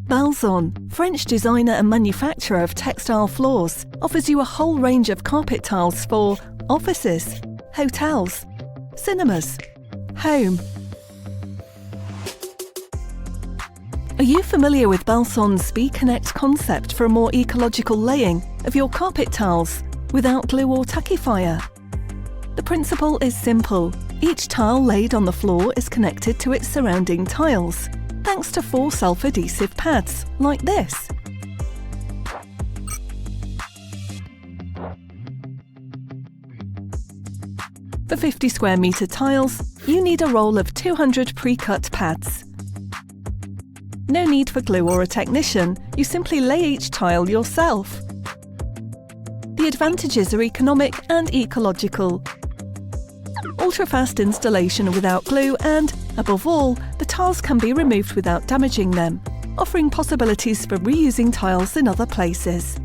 Balsan, French designer and manufacturer of textile floors, offers you a whole range of carpet tiles for offices, hotels, cinemas, home. Are you familiar with Balsan's BeConnect concept for a more ecological laying of your carpet tiles without glue or tackifier? The principle is simple. Each tile laid on the floor is connected to its surrounding tiles, thanks to 4 self-adhesive pads, like this. For 50 square metre tiles, you need a roll of 200 pre-cut pads. No need for glue or a technician, you simply lay each tile yourself. The advantages are economic and ecological. Ultra-fast installation without glue and, above all, the tiles can be removed without damaging them, offering possibilities for reusing tiles in other places.